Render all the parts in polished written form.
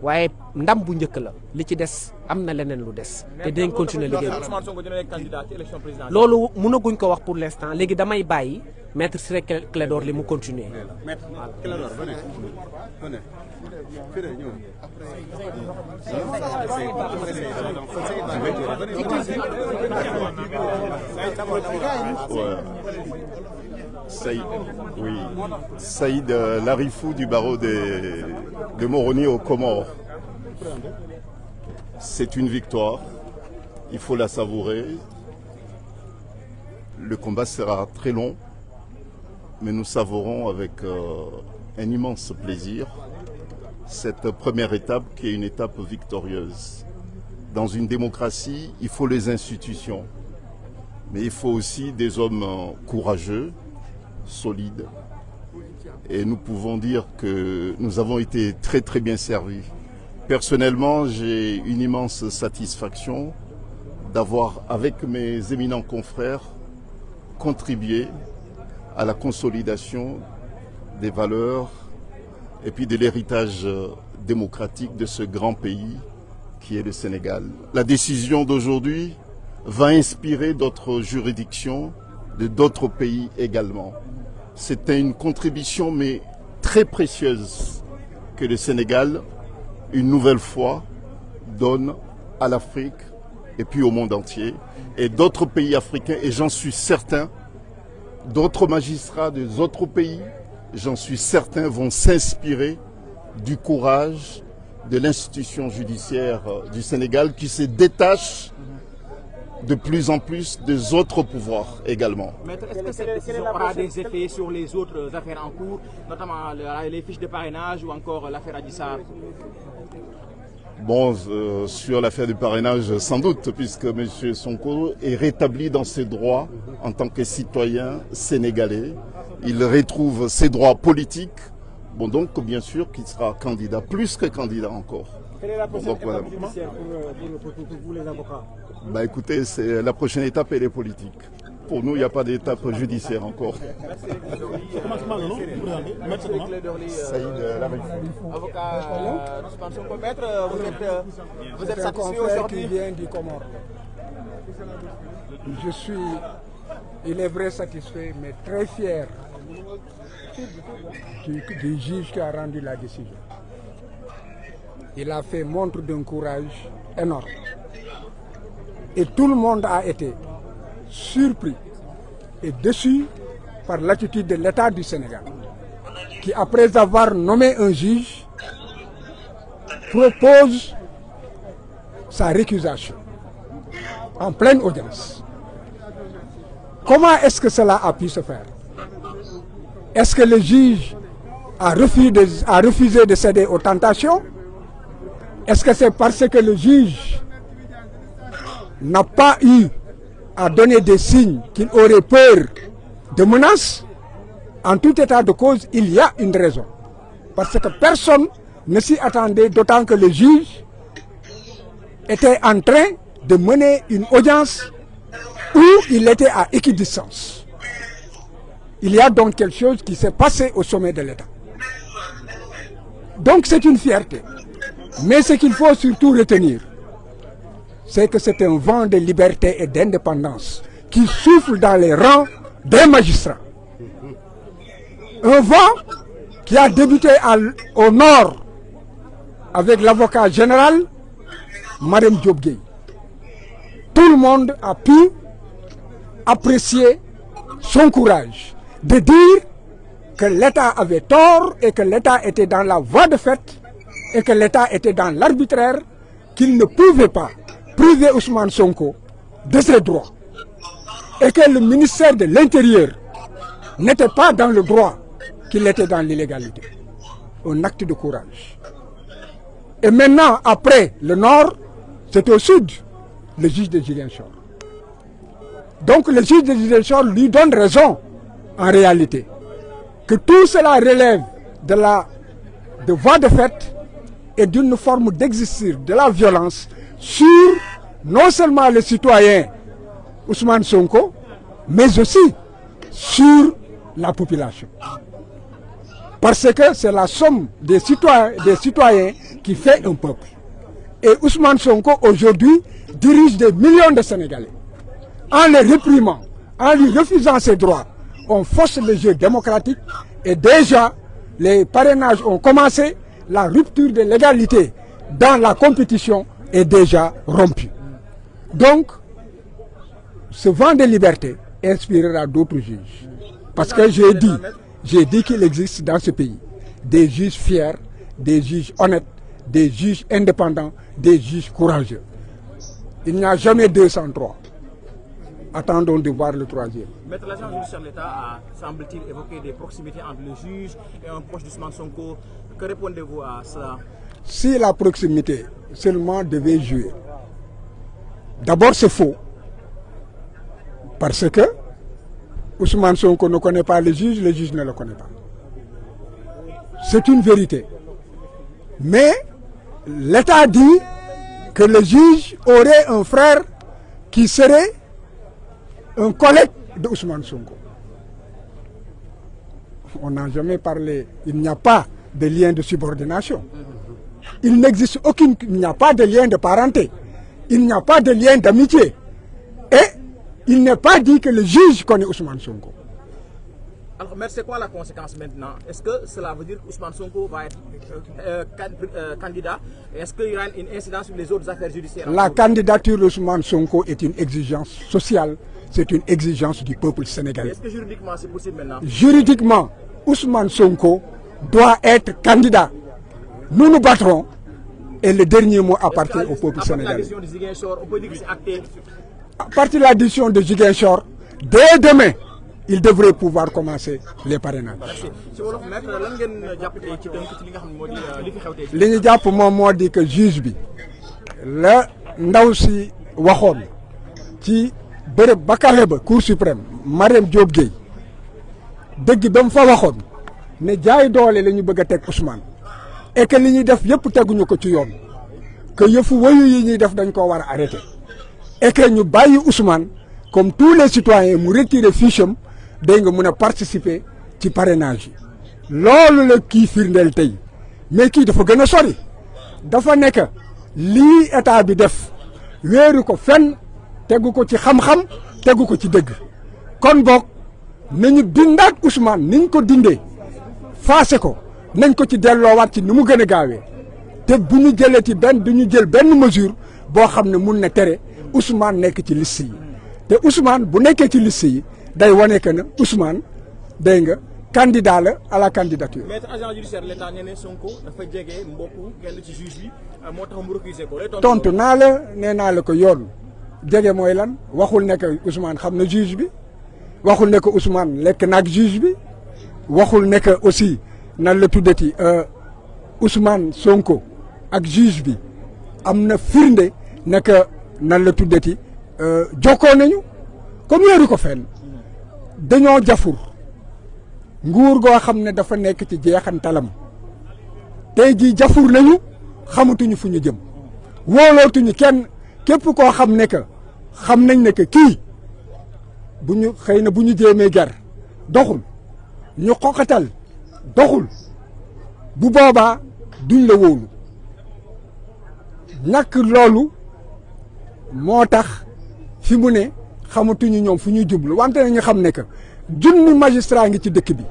waaye ndam bu njëkk la li ci des am na leneen lu des te dinañ continuer liggéey bi loolu mënaguñ ko wax pour l'instant léegi damay bàyyi maître Ciré Clédor Ly mu continuer. Saïd Larifou du barreau de Moroni aux Comores. C'est une victoire, il faut la savourer. Le combat sera très long, mais nous savourons avec un immense plaisir cette première étape qui est une étape victorieuse. Dans une démocratie, il faut les institutions, mais il faut aussi des hommes courageux, solides. Et nous pouvons dire que nous avons été très très bien servis. Personnellement, j'ai une immense satisfaction d'avoir, avec mes éminents confrères, contribué à la consolidation des valeurs et puis de l'héritage démocratique de ce grand pays qui est le Sénégal. La décision d'aujourd'hui va inspirer d'autres juridictions, de d'autres pays également. C'était une contribution mais très précieuse que le Sénégal, une nouvelle fois, donne à l'Afrique et puis au monde entier. Et d'autres pays africains, et j'en suis certain, d'autres magistrats des autres pays, j'en suis certain, vont s'inspirer du courage de l'institution judiciaire du Sénégal qui se détache de plus en plus des autres pouvoirs également. Maître, est-ce que cette décision aura des effets sur les autres affaires en cours, notamment les fiches de parrainage ou encore l'affaire Adji Sarr? Bon, sur l'affaire du parrainage, sans doute, puisque M. Sonko est rétabli dans ses droits en tant que citoyen sénégalais. Il retrouve ses droits politiques. Bon, donc, bien sûr qu'il sera candidat, plus que candidat encore. Quelle est la prochaine étape judiciaire pour vous, les avocats? Bah écoutez, la prochaine étape, elle est politique. Pour nous, il n'y a pas d'étape judiciaire encore. Saïd Larifou. Avocat Ousmane Sonko, maître, vous êtes satisfait aujourd'hui? Qui vient du Comore. Je suis, il est vrai, satisfait, mais très fier du juge qui a rendu la décision. Il a fait montre d'un courage énorme. Et tout le monde a été surpris et déçu par l'attitude de l'État du Sénégal, qui, après avoir nommé un juge, propose sa récusation en pleine audience. Comment est-ce que cela a pu se faire? Est-ce que le juge a refusé de céder aux tentations? Est-ce que c'est parce que le juge n'a pas eu à donner des signes qu'il aurait peur de menaces? En tout état de cause, il y a une raison. Parce que personne ne s'y attendait, d'autant que le juge était en train de mener une audience où il était à équidistance. Il y a donc quelque chose qui s'est passé au sommet de l'État. Donc c'est une fierté. Mais ce qu'il faut surtout retenir, c'est que c'est un vent de liberté et d'indépendance qui souffle dans les rangs des magistrats. Un vent qui a débuté au nord avec l'avocat général, Mme Diop Gueye. Tout le monde a pu apprécier son courage de dire que l'État avait tort et que l'État était dans la voie de fait et que l'État était dans l'arbitraire, qu'il ne pouvait pas priver Ousmane Sonko de ses droits et que le ministère de l'Intérieur n'était pas dans le droit, qu'il était dans l'illégalité. Un acte de courage. Et maintenant, après le nord, c'est au sud, le juge de Ziguinchor. Donc le juge de Ziguinchor lui donne raison, en réalité, que tout cela relève de voie de fait et d'une forme d'exercice de la violence sur non seulement le citoyen Ousmane Sonko, mais aussi sur la population. Parce que c'est la somme des citoyens qui fait un peuple. Et Ousmane Sonko, aujourd'hui, dirige des millions de Sénégalais. En les réprimant, en lui refusant ses droits, on force le jeu démocratique et déjà, les parrainages ont commencé, la rupture de l'égalité dans la compétition est déjà rompue. Donc, ce vent de liberté inspirera d'autres juges. Parce que j'ai dit qu'il existe dans ce pays des juges fiers, des juges honnêtes, des juges indépendants, des juges courageux. Il n'y a jamais 203. Attendons de voir le troisième. Maître, l'agent judiciaire de l'État a, semble-t-il, évoqué des proximités entre le juge et un proche d'Ousmane Sonko. Que répondez-vous à cela? Si la proximité seulement devait jouer, d'abord c'est faux. Parce que Ousmane Sonko ne connaît pas le juge ne le connaît pas. C'est une vérité. Mais l'État dit que le juge aurait un frère qui serait un collègue de Ousmane Sonko. On n'a jamais parlé, il n'y a pas de lien de subordination. Il n'existe il n'y a pas de lien de parenté. Il n'y a pas de lien d'amitié. Et il n'est pas dit que le juge connaît Ousmane Sonko. Alors, mais c'est quoi la conséquence maintenant? Est-ce que cela veut dire qu'Ousmane Sonko va être candidat? Est-ce qu'il y aura une incidence sur les autres affaires judiciaires? La candidature d'Ousmane Sonko est une exigence sociale, c'est une exigence du peuple sénégalais. Est-ce que juridiquement c'est possible maintenant? Juridiquement, Ousmane Sonko doit être candidat. Nous nous battrons et le dernier mot appartient au peuple sénégalais. À partir de la décision de Ziguinchor, dès demain, il devrait pouvoir commencer les parrainages. li ñu jàpp moom moo di que juge bi la ndaw si waxoon ci bërëb ba kawe ba cour suprême Mariam Diop Gueye dëgg ba mu fa waxoon ne jaay doole la ñu bëgg a teg Ousmane et que li ñuy def yëpp teguñu ko ci yoon que yëfu wayu yi ñuy def dañ koo war a arrêter et que ñu bàyyi Ousmane comme tous les citoyens mu retirer fiche am day nga mën a participer ci parrainage yi loolu la kii firndeel tey mais kii dafa gën a sori dafa nekk lii état bi def wéeru ko fenn tegu ko ci xam-xam tegu ko ci dëgg kon boog nañu dindaat Ousmane niñ ko dindee faase ko nañ ko ci delloowaat ci ni mu gën a gaawee te bu ñu jëlee ci du ñu jël benn mesure boo xam ne mun na tere Ousmane nekk ci liste yi te Ousmane bu nekkee ci liste yi day wane que ne Ousmane day nga candidat la à la candidature. Maître agent judiciaire de l'État nee na Sonko dafa jege mbokku kenn ci juge bi moo tax mu récuser ko. tontu naa la nee naa la ko yoon jege mooy lan waxul ne que Ousmane xam na juge bi waxul ne que Ousmane lekk naag juge bi waxul ne que aussi nan la tuddati Ousmane Sonko ak juge bi am na firnde ne que nan la tuddati jokkoo nañu comme yéeru ko fenn dañoo jafur nguur goo xam ne dafa nekk ci jeexantalam tey jii jafur nañu xamatuñu fu ñu jëm wóolootuñu kenn képp koo xam ne que xam nañ ne que kii bu ñu xëy na bu ñu jéemee ger doxul ñu xoqatal doxul bu boobaa duñ la wóolu ñàkk loolu moo tax fi mu ne xamatuñu ñoom fu ñuy jublu wante nañu xam ne que junni magistrat ngi ci dëkk bi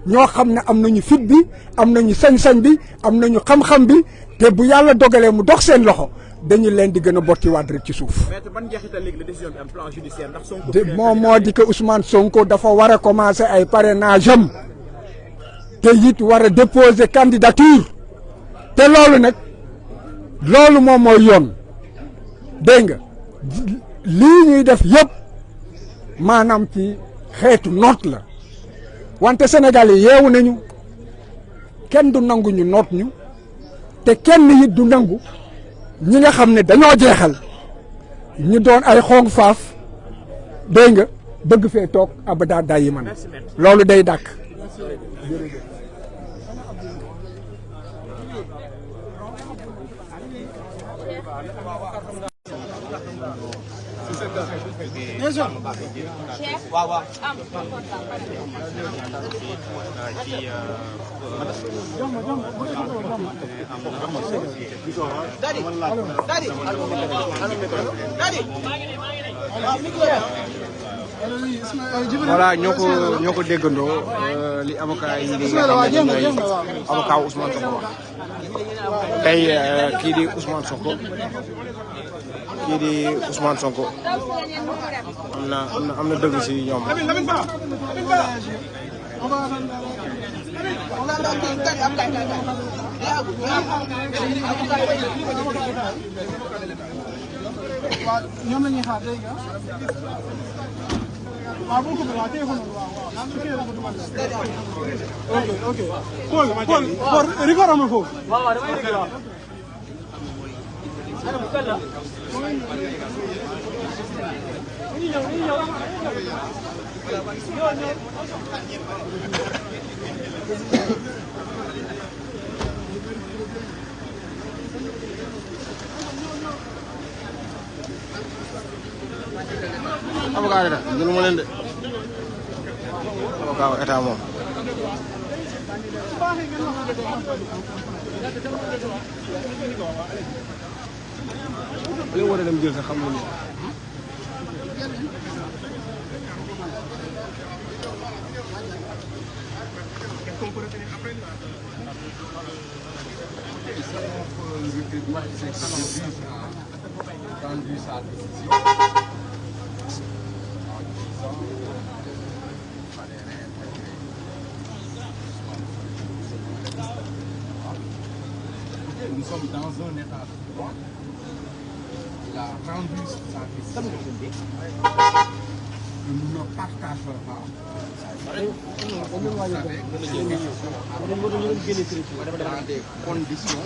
ñoo xam ne am nañu fit bi am nañu sañ-sañ bi am nañu xam-xam bi te bu yàlla dogalee mu dox seen loxo dañu leen di gën a bottiwaat rek ci suuf. moom moo di que Ousmane Sonko dafa war a commencer ay parrainage am te it war a déposer candidature te loolu nag loolu moom mooy yoon dégg nga lii ñuy def yëpp maanaam ci xeetu noot la wante Sénégal yi yeewu nañu kenn du nangu ñu noot ñu te kenn it du nangu ñi nga xam ne dañoo jeexal ñu doon ay xong faaf dégg nga bëgg fee toog abada dayi man loolu day dàkk. attention. waaw waaw. voilà ñoo ko déggandoo li avocat yi di nga xam ne ñooy avocat Ousmane Sonko wax tey kii di Ousmane Sonko am na dëgg si ñoom. ñoom la ñuy xaar léegi waaw boo ko waaw téléphone waaw ok Paul record am na foofu waaw damay dégg waaw avocat état jëlu ma leen de avocat état moom li war a dem jël sax xam nga nous sommes dans un état de droit. Il a rendu sa décision. Nous ne partageons pas. Dans des conditions.